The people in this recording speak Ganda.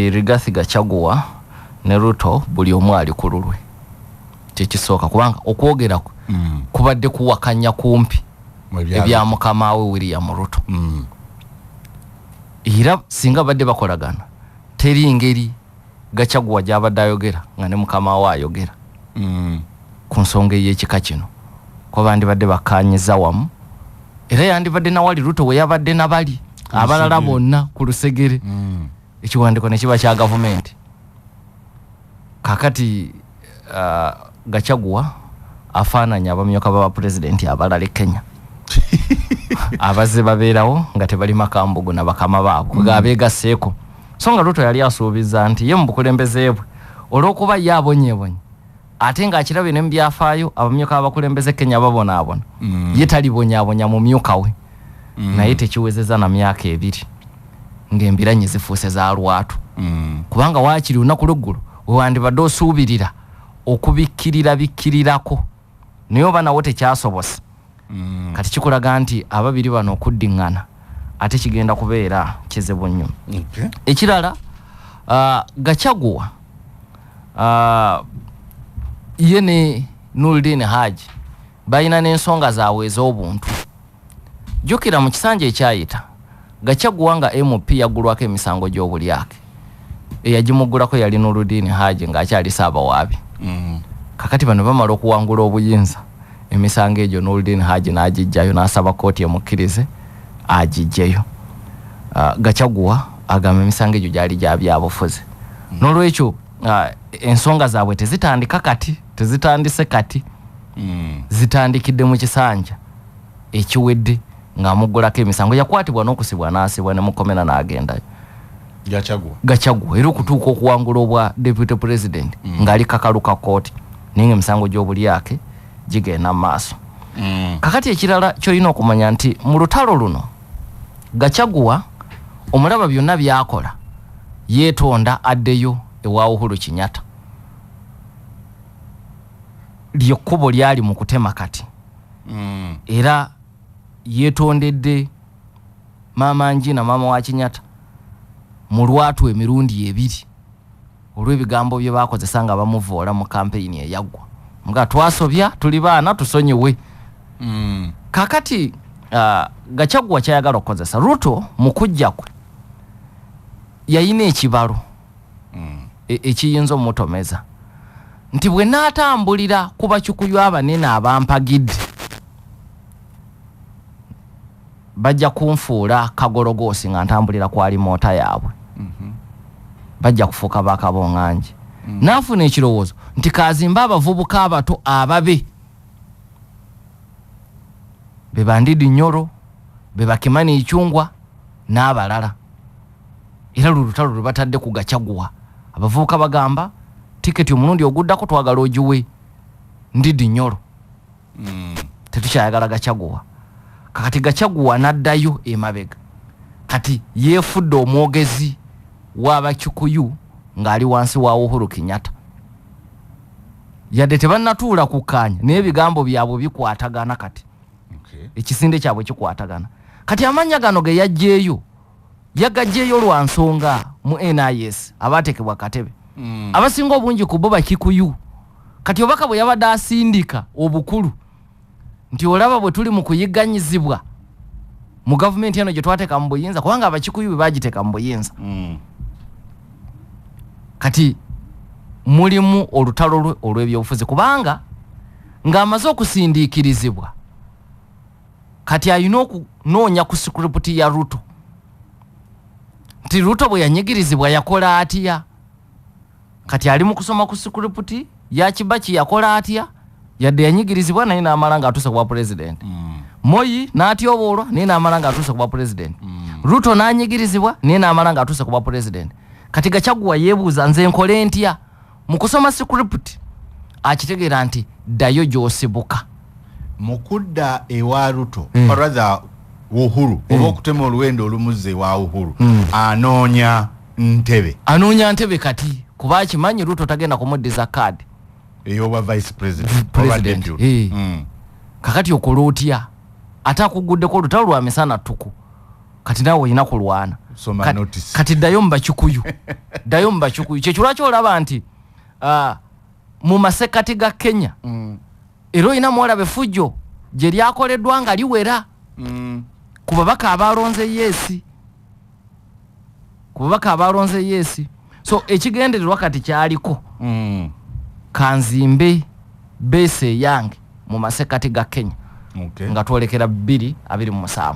nti Rigathi Gachagua ne Ruto buli omu ali ku lulwe tekisooka kubanga okwogera kubadde kuwakanya kumpi ebya mukama we William Ruto era singa badde bakolagana teri ngeri Gachagua gyabadde ayogera nga ne mukama we ayogera ku nsonga y'ekika kino kuba bandibadde bakanyiza wamu era yandibadde nawali Ruto we yabadde nabali abalala bonna ku lusegere ekiwandiko ne kiba kya gavumenti kakati Gachagua afaananya abamyoka baba president abalala Kenya abaze babeerawo nga tebali makambugu na bakama baabo gabeegaseeko so nga Ruto yali asuubiza nti ye mu bukulembeze bwe olw'okuba ye abonyebonye ate nga akirabe ne mu byafaayo abamyoka abakulembeze Kenya babonaabona ye talibonyaabonya mu myuka we naye tekiwezeza na myaka 2 ng'embiranyi zifuuse za lwatu kubanga waakiri lunaku luggulu wewandibadde osuubirira okubikkirirako naye oba nawo tekyasobose kati kikulaga nti ababiri bano okuddiŋŋana ate kigenda kubeera kizibu nnyo ekirala Gachagua ye ne Noordin Haji balina n'ensonga zaabwe ez'obuntu jjukira mu kisanja ekyayita Gachagua nga MP yaggulwako emisango gy'obulyake eyagimuggulako yali Noordin Haji ng'akyali Saabawaabi kakati bano bamala okuwangula obuyinza emisango egyo Noordin Haji n'agijjayo n'asaba kooti emukkirize agijjeyo Gachagua agamba emisango egyo gyali gya byabufuzi n'olwekyo ensonga zaabwe tezitandika kati tezitandise kati zitandikidde mu kisanja ekiwedde ng'amuggulako emisango yakwatibwa n'okusibwa n'asibwa ne mukomera n'agendayo Gachagua era okutuuka okuwangula obwa deputy president ng'ali kakaluka kooti naye emisango gy'obulyake gigenda mu maaso kakati ekirala kyolina okumanya nti mu lutalo luno Gachagua omulaba byonna byakola yeetonda addeyo ewa Uhuru Kenyatta ly'ekkubo lyali mu kutema kati era yeetondedde maama Njina maama wa Kenyatta mu lwatu emirundi 2 olw'ebigambo bye baakozesa nga bamuvoola mu kampeyini eyaggwa nga twasobya tuli baana tusonyiwe kakati Gachagua kyayagala okukozesa Ruto mu kujja kwe yayina ekibalo ekiyinza omutomeza nti bwe naatambulira ku bakikuyu abanene abampagidde bajja kunfuula kagologoosi nga ntambulira kwali moota yaabwe bajja kufuuka bakabonganji naafuna ekirowoozo nti kazimba abavubuka abato ababe be Bandidi Nyoro be Bakimani Ichungwa n'abalala era lulutalo lwe batadde ku Gachagua abavubuka bagamba tiketi omulundi oguddako twagala ogiwe Ndidi Nyoro tetukyayagala Gachagua kakati Gachagua n'addayo emabega kati yeefudde omwogezi w'abakikuyu ng'ali wansi wa Uhuru Kenyatta yadde tebannatuula kukkaanya naye ebigambo byabwe bikwatagana kati ekisinde kyabwe kikwatagana kati amannya gano ge yajjeeyo yagajjeeyo lwa nsonga mu NIS abaatekebwa katebe abasinga obungi ku bo bakikuyu kati obaka bwe yabadde asindika obukulu nti olaba bwe tuli mu kuyigganyizibwa mu gavumenti eno gye twateeka mu buyinza kubanga abakikuyu bwe bagiteeka mu buyinza kati mulimu olutalo lwe olw'ebyobufuzi kubanga ng'amaze okusindiikirizibwa kati ayina okunoonya ku sikuriputi ya Ruto nti Ruto bwe yanyigirizibwa yakola atya kati ali mu kusoma ku sikuriputi ya Kibaki yakola atya yadde yanyigirizibwa naye n'amala ng'atuuse ku bwa president Moi n'atyoboolwa naye n'amala ng'atuuse ku bwa president Ruto n'anyigirizibwa naye n'amala ng'atuuse ku bwa president kati Gachagua yeebuuza nze nkole ntya mu kusoma sikuriputi akitegeera nti ddayo gy'osibuka mukudda ewa Ruto or rather Uhuru oba okutema oluwendo olumuzze wa Uhuru anoonya ntebe kati kuba akimanyi Ruto tagenda kumuddiza kaadi eyoba vice president kakati okola otya ate akuguddeko olutalo lwa misana ttuku kati naawe olina kulwana soma notice kati ddayo mu Bakikuyu ddayo mu Bakikuyu kye lwaki olaba nti mu masekati ga Kenya era olina muwalabe Fujjo gye lyakoleddwa nga liwera ku babaka abalonze yesi so ekigendererwa kati kyaliko kanzimbe base yange mu masekati ga Kenya nga twolekera 2027